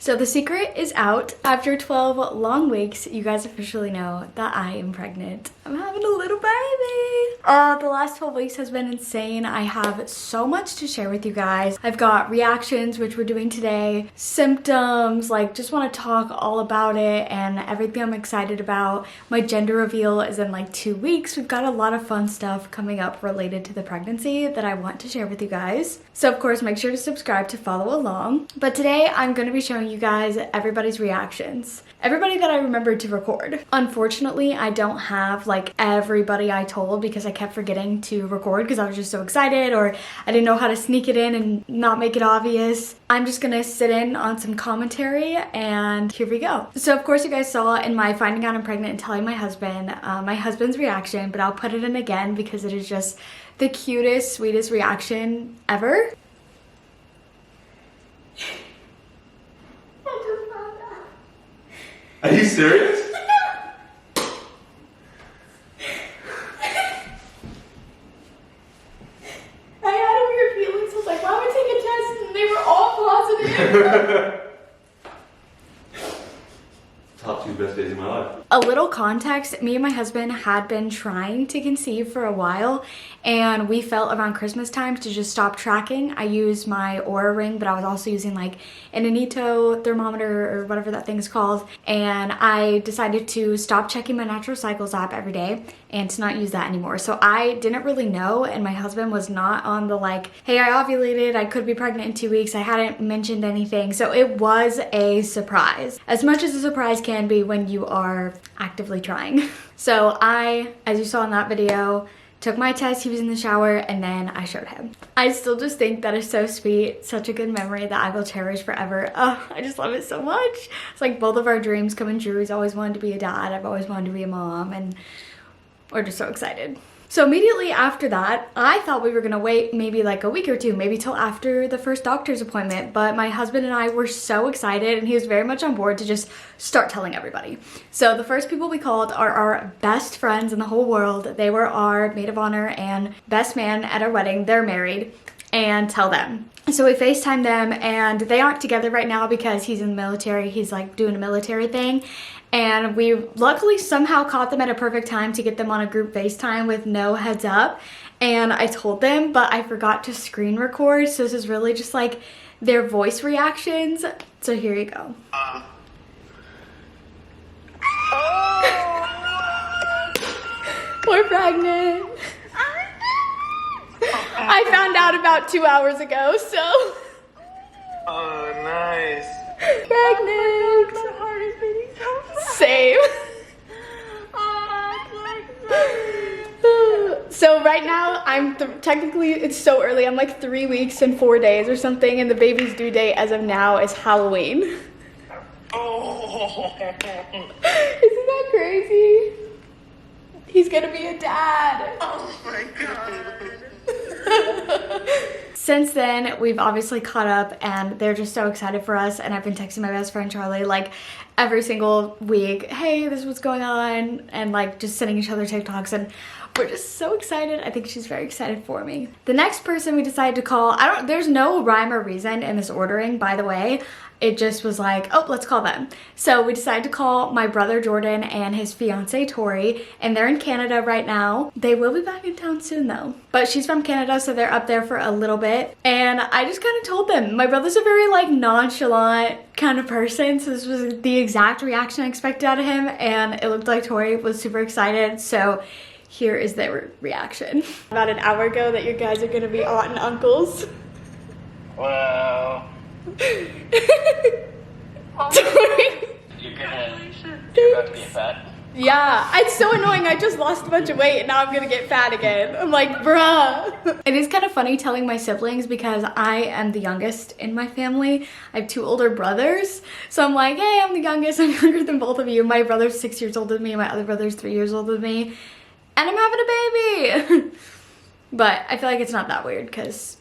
So the secret is out. After 12 long weeks, you guys officially know that I am pregnant. I'm having a little baby. The last 12 weeks has been insane. I have so much to share with you guys. I've got reactions, which we're doing today, symptoms, like just want to talk all about it and everything I'm excited about. My gender reveal is in like 2 weeks. We've got a lot of fun stuff coming up related to the pregnancy that I want to share with you guys. So of course, make sure to subscribe to follow along. But today I'm going to be showing you guys everybody's reactions. Everybody that I remembered to record. Unfortunately, I don't have like everybody I told because I kept forgetting to record because I was just so excited, or I didn't know how to sneak it in and not make it obvious. I'm just gonna sit in on some commentary and here we go. So of course you guys saw in my finding out I'm pregnant and telling my husband's reaction, but I'll put it in again because it is just the cutest, sweetest reaction ever. Are you serious? I had a weird feeling, so I was like, why would I take a test? And they were all positive. Top 2 best days of my life. A little context, me and my husband had been trying to conceive for a while, and we felt around Christmas time to just stop tracking. I used my Aura ring, but I was also using like an Anito thermometer or whatever that thing's called, and I decided to stop checking my natural cycles app every day and to not use that anymore. So I didn't really know, and my husband was not on the like, hey, I ovulated, I could be pregnant in 2 weeks. I hadn't mentioned anything, so it was a surprise. As much as a surprise can be when you are actively trying. So I, as you saw in that video, took my test, he was in the shower, and then I showed him. I still just think that is so sweet, such a good memory that I will cherish forever. Oh, I just love it so much. It's like both of our dreams coming true. He's always wanted to be a dad, I've always wanted to be a mom, and we're just so excited. So immediately after that, I thought we were gonna wait maybe like a week or two, maybe till after the first doctor's appointment, but my husband and I were so excited and he was very much on board to just start telling everybody. So the first people we called are our best friends in the whole world. They were our maid of honor and best man at our wedding. They're married, and tell them. So we FaceTimed them, and they aren't together right now because he's in the military. He's like doing a military thing. And we luckily somehow caught them at a perfect time to get them on a group FaceTime with no heads up. And I told them, but I forgot to screen record. So this is really just like their voice reactions. So here you go. We're pregnant. I found out about 2 hours ago, so. Oh, nice. Pregnant. My heart is beating so fast. Same. So right now, technically, it's so early. I'm like 3 weeks and 4 days or something, and the baby's due date as of now is Halloween. Oh. Isn't that crazy? He's gonna be a dad. Oh my god. Since then, we've obviously caught up and they're just so excited for us, and I've been texting my best friend Charlie like every single week, hey, this is what's going on, and like just sending each other TikToks, and we're just so excited. I think she's very excited for me. The next person we decided to call, there's no rhyme or reason in this ordering, by the way. It just was like, oh, let's call them. So we decided to call my brother Jordan and his fiance Tori, and they're in Canada right now. They will be back in town soon though. But she's from Canada, so they're up there for a little bit. And I just kind of told them, my brother's a very like nonchalant kind of person, so this was the exact reaction I expected out of him, and it looked like Tori was super excited. So here is their reaction. About an hour ago that you guys are gonna be aunt and uncles. Wow. Tori. You're about to get fat. Yeah, it's so annoying. I just lost a bunch of weight and now I'm gonna get fat again. I'm like, bruh. It is kind of funny telling my siblings because I am the youngest in my family. I have 2 older brothers. So I'm like, hey, I'm the youngest. I'm younger than both of you. My brother's 6 years older than me. My other brother's 3 years older than me. And I'm having a baby. But I feel like it's not that weird because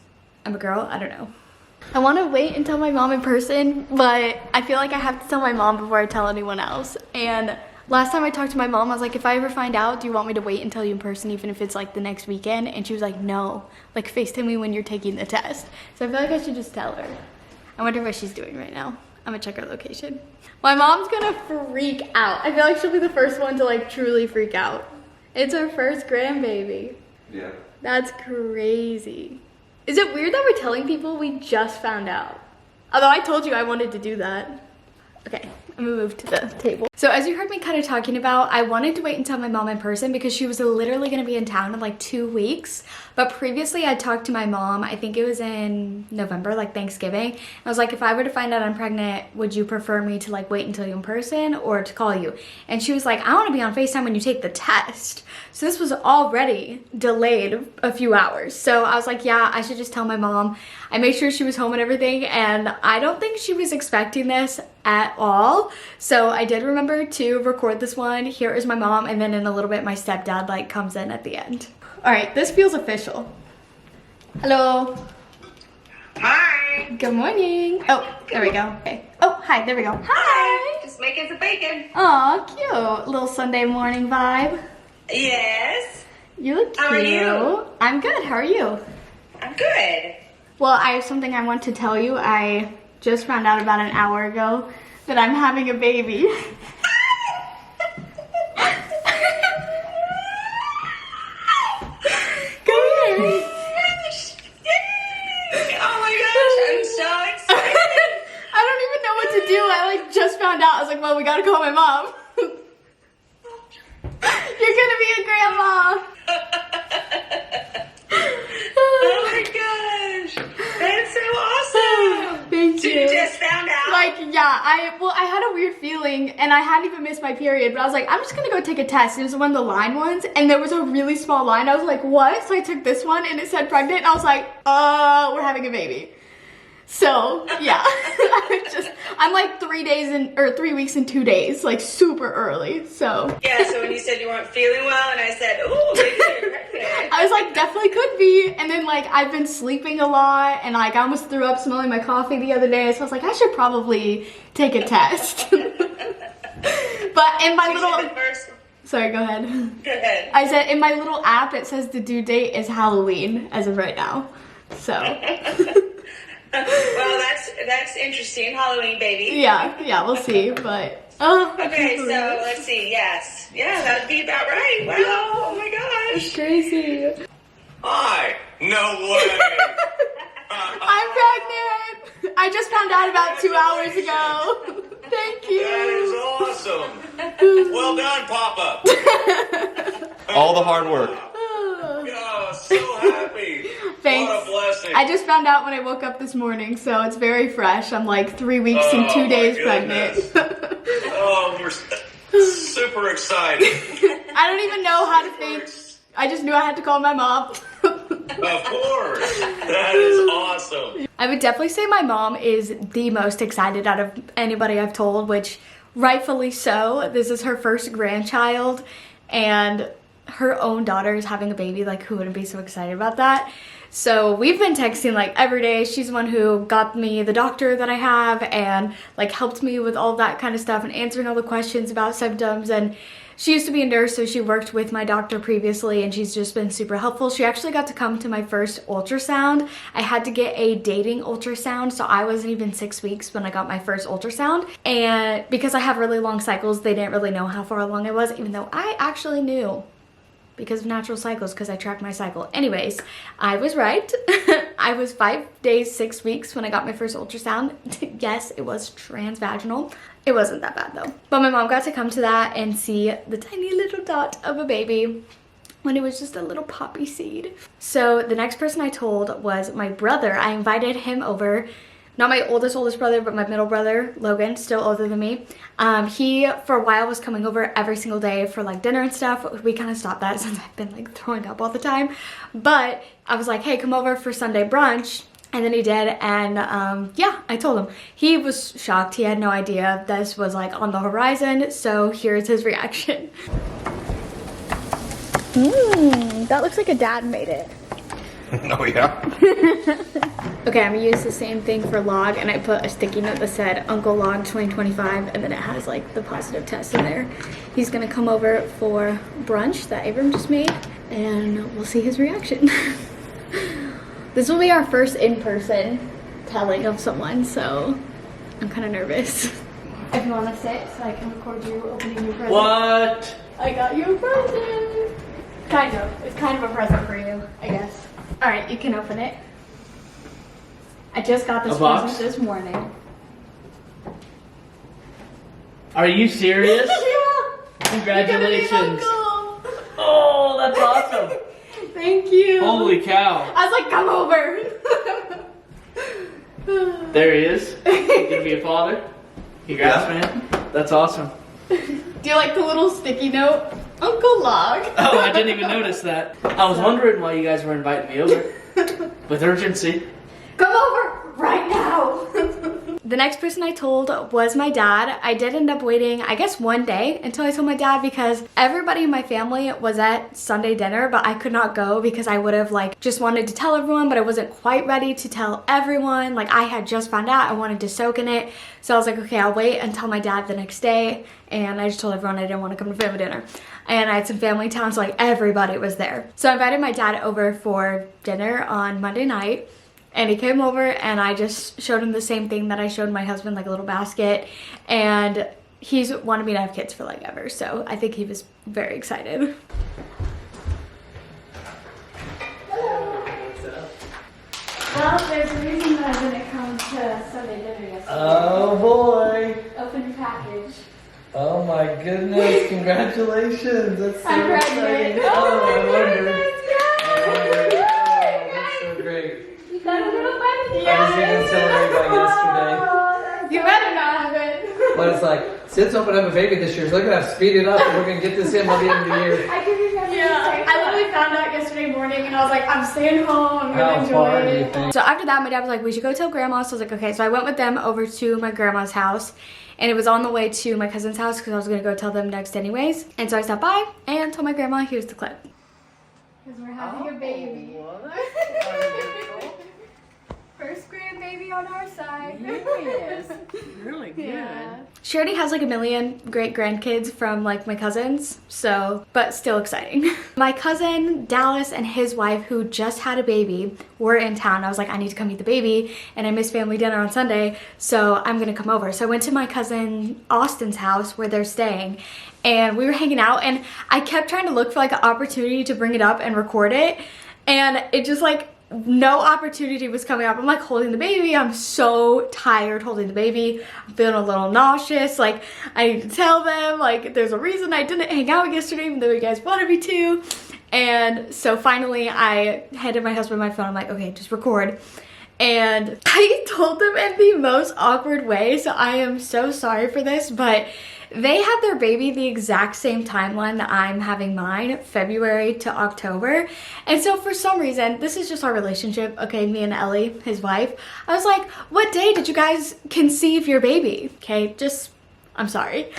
I'm a girl. I don't know. I want to wait and tell my mom in person, but I feel like I have to tell my mom before I tell anyone else. And last time I talked to my mom, I was like, if I ever find out, do you want me to wait and tell you in person even if it's like the next weekend? And she was like, no, like FaceTime me when you're taking the test. So I feel like I should just tell her. I wonder what she's doing right now. I'm gonna check our location. My mom's gonna freak out. I feel like she'll be the first one to like truly freak out. It's our first grandbaby. Yeah. That's crazy. Is it weird that we're telling people we just found out? Although I told you I wanted to do that. Okay, I'm gonna move to the table. So as you heard me kind of talking about, I wanted to wait and tell my mom in person because she was literally gonna be in town in like 2 weeks. But previously I talked to my mom, I think it was in November, like Thanksgiving. I was like, if I were to find out I'm pregnant, would you prefer me to like wait until you in person or to call you? And she was like, I wanna be on FaceTime when you take the test. So this was already delayed a few hours. So I was like, yeah, I should just tell my mom. I made sure she was home and everything, and I don't think she was expecting this at all. So I did remember to record this one. Here is my mom, and then in a little bit my stepdad like comes in at the end. All right, this feels official. Hello. Hi. Good morning. Oh, there we go. Okay. Oh, hi, there we go. Hi. Just making some bacon. Aw, cute. Little Sunday morning vibe. Yes. You look cute. How are you? I'm good. How are you? I'm good. Well, I have something I want to tell you. I just found out about an hour ago that I'm having a baby. Come here. Oh my gosh, I'm so excited. I don't even know what to do. I like just found out. I was like, well, we gotta call my mom. You're gonna be a grandma. Oh my gosh, that's so awesome. Thank So you. you just found out? Like, yeah, I had a weird feeling and I hadn't even missed my period, but I was like, I'm just gonna go take a test. It was one of the line ones and there was a really small line. I was like, what? So I took this one and it said pregnant and I was like, we're having a baby. So yeah, I'm like 3 weeks and 2 days, like super early. So Yeah, so when you said you weren't feeling well and I said, oh, maybe you're pregnant. I was like, definitely could be. And then like I've been sleeping a lot and like I almost threw up smelling my coffee the other day. So I was like, I should probably take a test. But in my You said the little, first. sorry, go ahead. Go ahead. I said in my little app, it says the due date is Halloween as of right now. So Well, that's interesting. Halloween, baby. yeah, we'll see. But Okay, so let's see. Yes. Yeah, that'd be about right. Wow. Oh my gosh. crazy. Hi! No way! I'm pregnant. I just found out about 2 hours ago. Thank That you. is awesome! Well done, Papa! All the hard work. Oh, so happy! Thanks. What a blessing! I just found out when I woke up this morning, so it's very fresh. I'm like 3 weeks and 2 my days goodness. pregnant. Oh, we're super excited. I don't even know how to think. I just knew I had to call my mom. Of course! That is awesome! I would definitely say my mom is the most excited out of anybody I've told, which rightfully so. This is her first grandchild and her own daughter is having a baby. Like, who wouldn't be so excited about that? So we've been texting like every day. She's the one who got me the doctor that I have and like helped me with all that kind of stuff and answering all the questions about symptoms. And she used to be a nurse, so she worked with my doctor previously and she's just been super helpful. She actually got to come to my first ultrasound. I had to get a dating ultrasound, so I wasn't even 6 weeks when I got my first ultrasound. And because I have really long cycles, they didn't really know how far along I was, even though I actually knew because of natural cycles, because I tracked my cycle. Anyways, I was right. I was 5 days, 6 weeks when I got my first ultrasound. Yes, it was transvaginal. It wasn't that bad though. But my mom got to come to that and see the tiny little dot of a baby when it was just a little poppy seed. So the next person I told was my brother. I invited him over. Not my oldest brother, but my middle brother, Logan, still older than me. He, for a while, was coming over every single day for like dinner and stuff. We kind of stopped that since I've been like throwing up all the time. But I was like, hey, come over for Sunday brunch. And then he did, and yeah, I told him. He was shocked. He had no idea this was like on the horizon. So here's his reaction. That looks like a dad made it. Oh, yeah? Okay, I'm gonna use the same thing for log, and I put a sticky note that said Uncle Log 2025, and then it has like the positive test in there. He's gonna come over for brunch that Abram just made, and we'll see his reaction. This will be our first in-person telling of someone, so I'm kind of nervous. If you want to sit so I can record you opening your present. What? I got you a present. Kind of. It's kind of a present for you, I guess. All right, you can open it. I just got this present this morning. Are you serious? Yeah. Congratulations. Oh, that's awesome. Thank you. Holy cow. I was like, come over. There he is. He's gonna be a father. Congrats, man. That's awesome. Do you like the little sticky note? Uncle Log. Oh, I didn't even notice that. I was wondering why you guys were inviting me over. With urgency. Come over right now. The next person I told was my dad. I did end up waiting, I guess, one day until I told my dad because everybody in my family was at Sunday dinner, but I could not go because I would have like just wanted to tell everyone, but I wasn't quite ready to tell everyone. Like I had just found out, I wanted to soak in it. So I was like, okay, I'll wait and tell my dad the next day. And I just told everyone I didn't want to come to family dinner. And I had some family in town, so like everybody was there. So I invited my dad over for dinner on Monday night. And he came over and I just showed him the same thing that I showed my husband, like a little basket. And he's wanted me to have kids for like ever. So I think he was very excited. Well, there's a reason that I didn't come to Sunday dinner yesterday. Oh boy. Open your package. Oh my goodness. Congratulations. That's so I'm exciting. pregnant. Oh, my I wondered. goodness, Oh, that's so great. You got a little baby. I was even telling everybody yesterday. You better not have it. But it's like, Sid's hoping to have a baby this year, so they're gonna speed it up and we're gonna get this in by the end of the year. I can remember. Yeah, I literally found out yesterday morning and I was like, I'm staying home, I'm How gonna enjoy far do you it. think? So after that, my dad was like, we should go tell grandma. So I was like, okay. So I went with them over to my grandma's house and it was on the way to my cousin's house because I was gonna go tell them next anyways. And so I stopped by and told my grandma, here's the clip. Because we're having a baby. First grandbaby on our side. Yes. Really good. Yeah. She already has like a million great grandkids from like my cousins, so, but still exciting. My cousin Dallas and his wife, who just had a baby, were in town. I was like, I need to come meet the baby, and I missed family dinner on Sunday, so I'm gonna come over. So I went to my cousin Austin's house where they're staying, and we were hanging out, and I kept trying to look for like an opportunity to bring it up and record it, and it just like, no opportunity was coming up. I'm like holding the baby. I'm so tired holding the baby. I'm feeling a little nauseous. Like I need to tell them like there's a reason I didn't hang out yesterday even though you guys wanted me to. And so finally I handed my husband my phone. I'm like, okay, just record. And I told them in the most awkward way. So I am so sorry for this, but they had their baby the exact same timeline that I'm having mine, February to October. And so for some reason, this is just our relationship, okay, me and Ellie, his wife. I was like, what day did you guys conceive your baby? Okay, just, I'm sorry.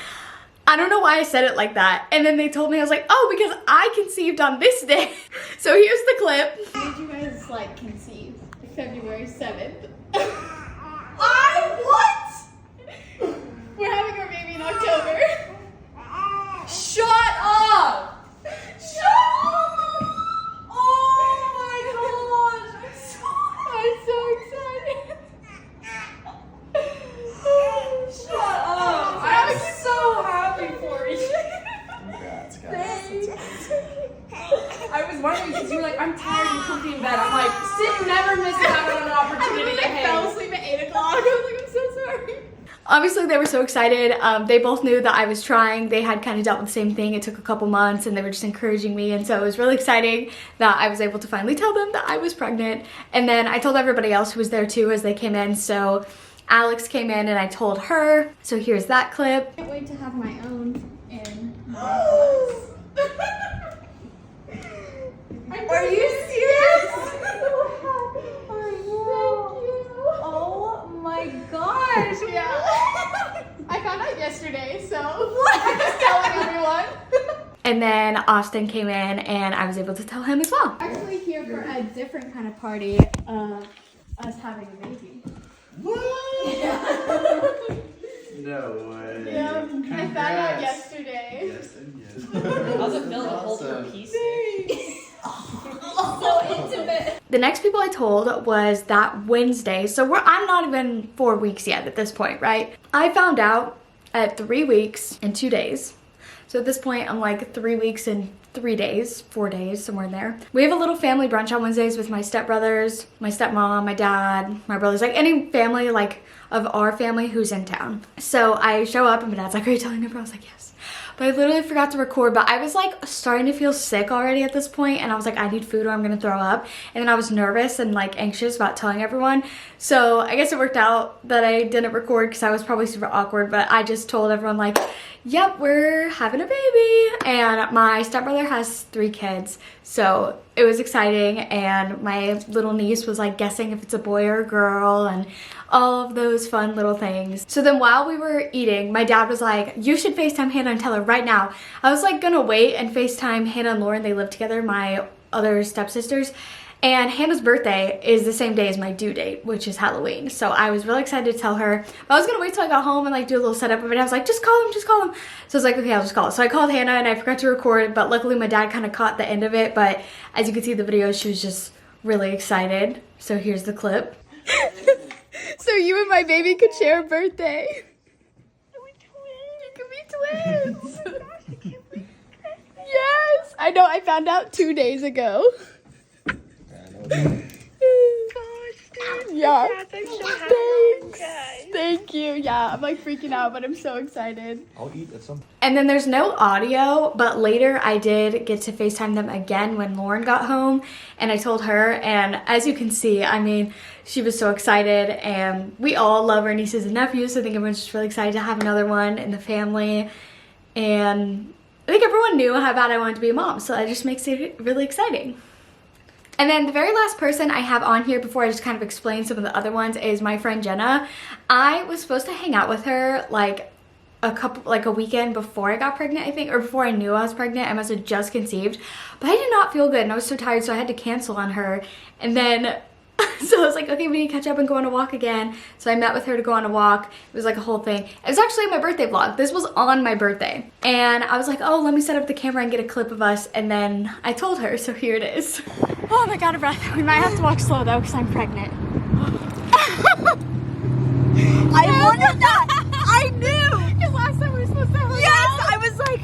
I don't know why I said it like that. And then they told me, I was like, oh, because I conceived on this day. So here's the clip. When did you guys like conceive? February 7th. What? We're having our baby in October. Shut up! Shut up! Oh my gosh! I'm so excited. Shut up! I'm so happy for you. Congrats, guys. Thanks. I was wondering because you were like, I'm tired and comfy in bed. I'm like, Sid never misses out on an opportunity to I hang. fell asleep at 8 o'clock. I was like, I'm so sorry. Obviously, they were so excited. They both knew that I was trying. They had kind of dealt with the same thing. It took a couple months and they were just encouraging me. And so it was really exciting that I was able to finally tell them that I was pregnant. And then I told everybody else who was there too as they came in. So Alex came in and I told her. So here's that clip. I can't wait to have my own in my house. Are you serious? I'm so happy for you. Thank you. Oh my gosh. Yeah. I found out yesterday, so I'm just telling everyone. And then Austin came in and I was able to tell him as well. Actually here for a different kind of party of us having a baby. What? Yeah. No way. Yeah. I found out yesterday. Yes and yes. How's it feel to hold her Awesome. piece? So intimate. The next people I told was that Wednesday. So I'm not even 4 weeks yet at this point, right? I found out at 3 weeks and 2 days. So at this point, I'm like 3 weeks and 3 days, 4 days, somewhere in there. We have a little family brunch on Wednesdays with my stepbrothers, my stepmom, my dad, my brothers, like any family like of our family who's in town. So I show up and my dad's like, are you telling everyone? I was like, yes. But I literally forgot to record, but I was like starting to feel sick already at this point, and I was like, I need food or I'm gonna throw up. And then I was nervous and like anxious about telling everyone. So I guess it worked out that I didn't record because I was probably super awkward, but I just told everyone like, yep, we're having a baby. And my stepbrother has 3 kids, so it was exciting. And my little niece was like guessing if it's a boy or a girl and all of those fun little things. So then while we were eating, my dad was like, you should FaceTime Hannah and tell her right now. I was like gonna wait and FaceTime Hannah and Lauren. They live together, my other stepsisters. And Hannah's birthday is the same day as my due date, which is Halloween. So I was really excited to tell her. But I was gonna wait till I got home and like do a little setup of it. I was like, just call him, just call him. So I was like, okay, I'll just call. So I called Hannah and I forgot to record, but luckily my dad kind of caught the end of it. But as you can see the video, she was just really excited. So here's the clip. So you and my baby could share a birthday. You can be twins. Yes, I know. I found out 2 days ago. Yeah. Thanks. Thank you. Yeah, I'm like freaking out, but I'm so excited. I'll eat at some. And then there's no audio, but later I did get to FaceTime them again when Lauren got home, and I told her, and as you can see, I mean, she was so excited, and we all love our nieces and nephews, so I think everyone's just really excited to have another one in the family. And I think everyone knew how bad I wanted to be a mom, so that just makes it really exciting. And then the very last person I have on here before I just kind of explain some of the other ones is my friend Jenna. I was supposed to hang out with her like a weekend before I got pregnant, I think, or before I knew I was pregnant. I must have just conceived, but I did not feel good and I was so tired, so I had to cancel on her. And then so I was like, okay, we need to catch up and go on a walk again. So I met with her to go on a walk. It was like a whole thing. It was actually my birthday vlog. This was on my birthday. And I was like, oh, let me set up the camera and get a clip of us. And then I told her, so here it is. Oh, I'm like out of breath. We might have to walk slow though because I'm pregnant. I wondered that. I knew. Because last time we were supposed to have I was like,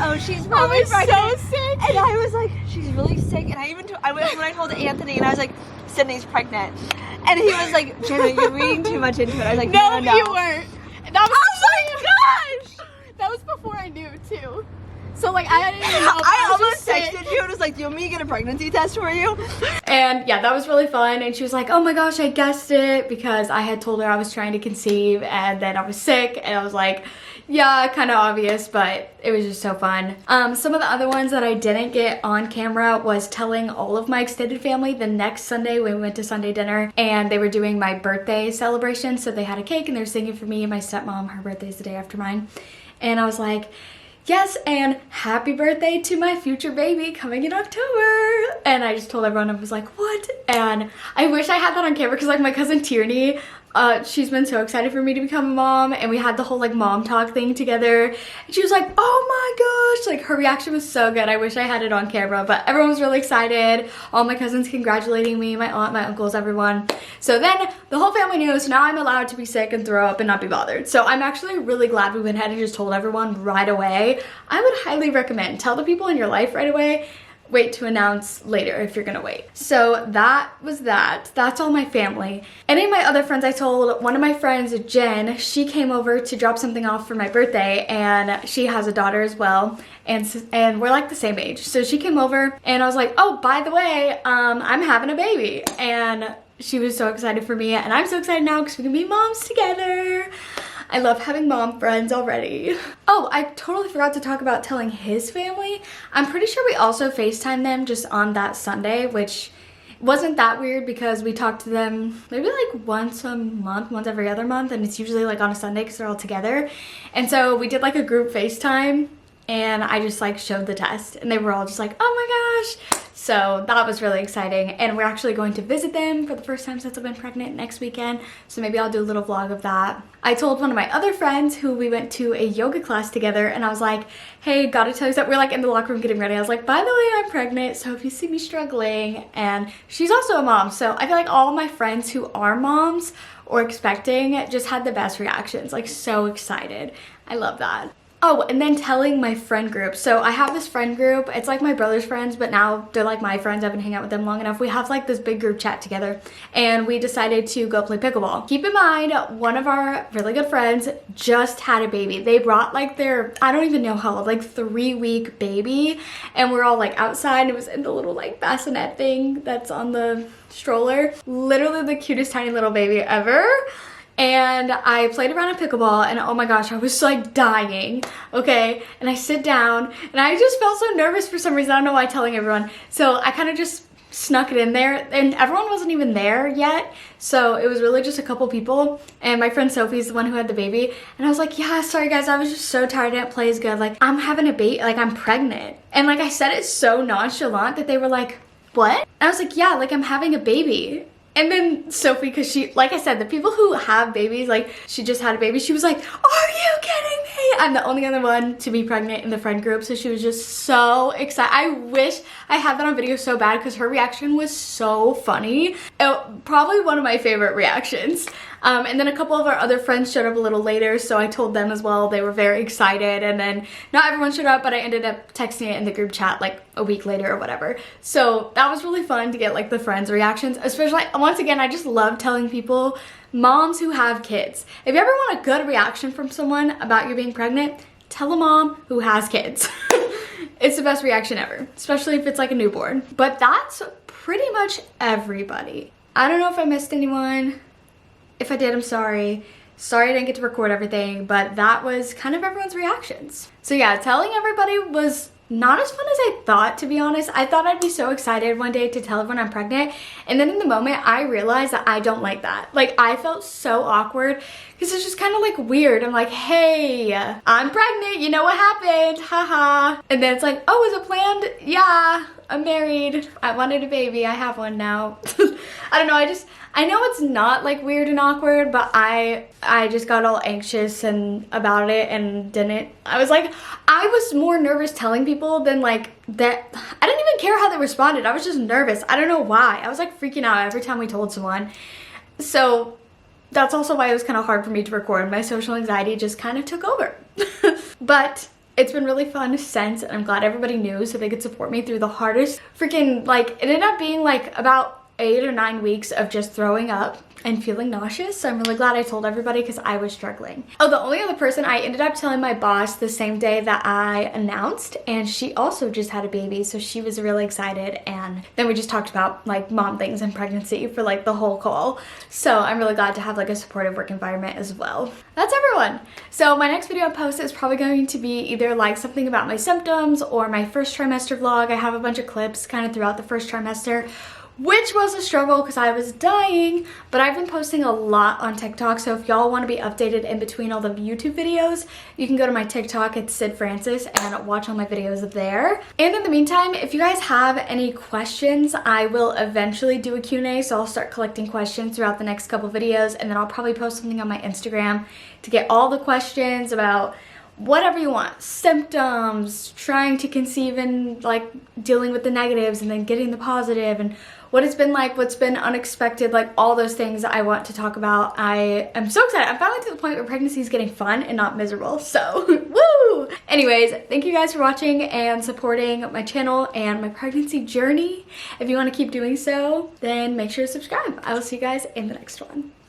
oh, she's probably so pregnant. sick. And I was like, she's really sick. And I even when I told Anthony, and I was like, Sydney's pregnant. And he was like, Jenna, you're reading too much into it. I was like, no, no. you weren't. That was Oh my gosh! That was before I knew too. So like I didn't even know. I almost texted you and was like, do you want me to get a pregnancy test for you? And yeah, that was really fun. And she was like, oh my gosh, I guessed it, because I had told her I was trying to conceive and then I was sick, and I was like, yeah, kind of obvious, but it was just so fun. Some of the other ones that I didn't get on camera was telling all of my extended family the next Sunday when we went to Sunday dinner, and they were doing my birthday celebration. So they had a cake and they were singing for me and my stepmom. Her birthday's the day after mine. And I was like, yes, and happy birthday to my future baby coming in October. And I just told everyone, I was like, what? And I wish I had that on camera because like my cousin Tierney, she's been so excited for me to become a mom, and we had the whole like mom talk thing together, and she was like, oh my gosh, like her reaction was so good. I wish I had it on camera, but everyone was really excited. All my cousins congratulating me, my aunt, my uncles, everyone. So then the whole family knew, so now I'm allowed to be sick and throw up and not be bothered. So I'm actually really glad we went ahead and just told everyone right away. I would highly recommend, tell the people in your life right away. Wait to announce later if you're gonna wait. So that was that. That's all my family. Any of my other friends I told, one of my friends, Jen, she came over to drop something off for my birthday, and she has a daughter as well, and we're like the same age. So she came over and I was like, oh, by the way, I'm having a baby. And she was so excited for me, and I'm so excited now because we can be moms together. I love having mom friends already. Oh, I totally forgot to talk about telling his family. I'm pretty sure we also FaceTimed them just on that Sunday, which wasn't that weird because we talk to them maybe like once a month, once every other month, and it's usually like on a Sunday because they're all together. And so we did like a group FaceTime, and I just like showed the test and they were all just like, oh my gosh. So that was really exciting, and we're actually going to visit them for the first time since I've been pregnant next weekend, so maybe I'll do a little vlog of that. I told one of my other friends who we went to a yoga class together, and I was like, hey, gotta tell you that we're like in the locker room getting ready. I was like, by the way, I'm pregnant, so if you see me struggling, and she's also a mom, so I feel like all my friends who are moms or expecting just had the best reactions, like so excited. I love that. Oh, and then telling my friend group. So I have this friend group. It's like my brother's friends, but now they're like my friends. I've been hanging out with them long enough. We have like this big group chat together, and we decided to go play pickleball. Keep in mind, one of our really good friends just had a baby. They brought like their, I don't even know how old, like 3-week baby, and we're all like outside, and it was in the little like bassinet thing that's on the stroller. Literally the cutest tiny little baby ever. And I played around in pickleball, and oh my gosh, I was like dying, okay? And I sit down, and I just felt so nervous for some reason. I don't know why, telling everyone. So I kind of just snuck it in there, and everyone wasn't even there yet. So it was really just a couple people, and my friend Sophie's the one who had the baby. And I was like, yeah, sorry guys, I was just so tired, I didn't play as good. Like, I'm having a baby, like I'm pregnant. And like I said it so nonchalant that they were like, what? And I was like, yeah, like I'm having a baby. And then Sophie, because she, like I said, the people who have babies, like she just had a baby, she was like, are you kidding me? I'm the only other one to be pregnant in the friend group, so she was just so excited. I wish I had that on video so bad, because her reaction was so funny. Probably one of my favorite reactions. And then a couple of our other friends showed up a little later, so I told them as well. They were very excited, and then not everyone showed up, but I ended up texting it in the group chat like a week later or whatever. So that was really fun to get like the friends' reactions, especially, once again, I just love telling people, moms who have kids, if you ever want a good reaction from someone about you being pregnant, tell a mom who has kids. It's the best reaction ever, especially if it's like a newborn. But that's pretty much everybody. I don't know if I missed anyone. If I did, I'm sorry. Sorry I didn't get to record everything, but that was kind of everyone's reactions. So yeah, telling everybody was not as fun as I thought, to be honest. I thought I'd be so excited one day to tell everyone I'm pregnant, and then in the moment I realized that I don't like that. Like, I felt so awkward because it's just kind of like weird. I'm like, hey, I'm pregnant, you know what happened, haha. And then it's like, oh, is it planned? Yeah, I'm married, I wanted a baby, I have one now. I don't know, I know it's not like weird and awkward, but I just got all anxious and about it and didn't. I was more nervous telling people than like that. I didn't even care how they responded. I was just nervous. I don't know why. I was like freaking out every time we told someone. So that's also why it was kind of hard for me to record. My social anxiety just kind of took over. But it's been really fun since, and I'm glad everybody knew so they could support me through the hardest freaking, like, it ended up being like about 8 or 9 weeks of just throwing up and feeling nauseous. So I'm really glad I told everybody, because I was struggling. Oh, the only other person, I ended up telling my boss the same day that I announced, and she also just had a baby, so she was really excited. And then we just talked about like mom things and pregnancy for like the whole call. So I'm really glad to have like a supportive work environment as well. That's everyone. So my next video I post is probably going to be either like something about my symptoms or my first trimester vlog. I have a bunch of clips kind of throughout the first trimester, which was a struggle because I was dying, but I've been posting a lot on TikTok, so if y'all want to be updated in between all the YouTube videos, you can go to my TikTok, it's Sid Francis, and watch all my videos there. And in the meantime, if you guys have any questions, I will eventually do a Q&A, so I'll start collecting questions throughout the next couple videos, and then I'll probably post something on my Instagram to get all the questions about whatever you want, symptoms, trying to conceive and like dealing with the negatives and then getting the positive, and what it's been like, what's been unexpected, like all those things I want to talk about. I am so excited. I'm finally to the point where pregnancy is getting fun and not miserable, so woo! Anyways, thank you guys for watching and supporting my channel and my pregnancy journey. If you want to keep doing so, then make sure to subscribe. I will see you guys in the next one.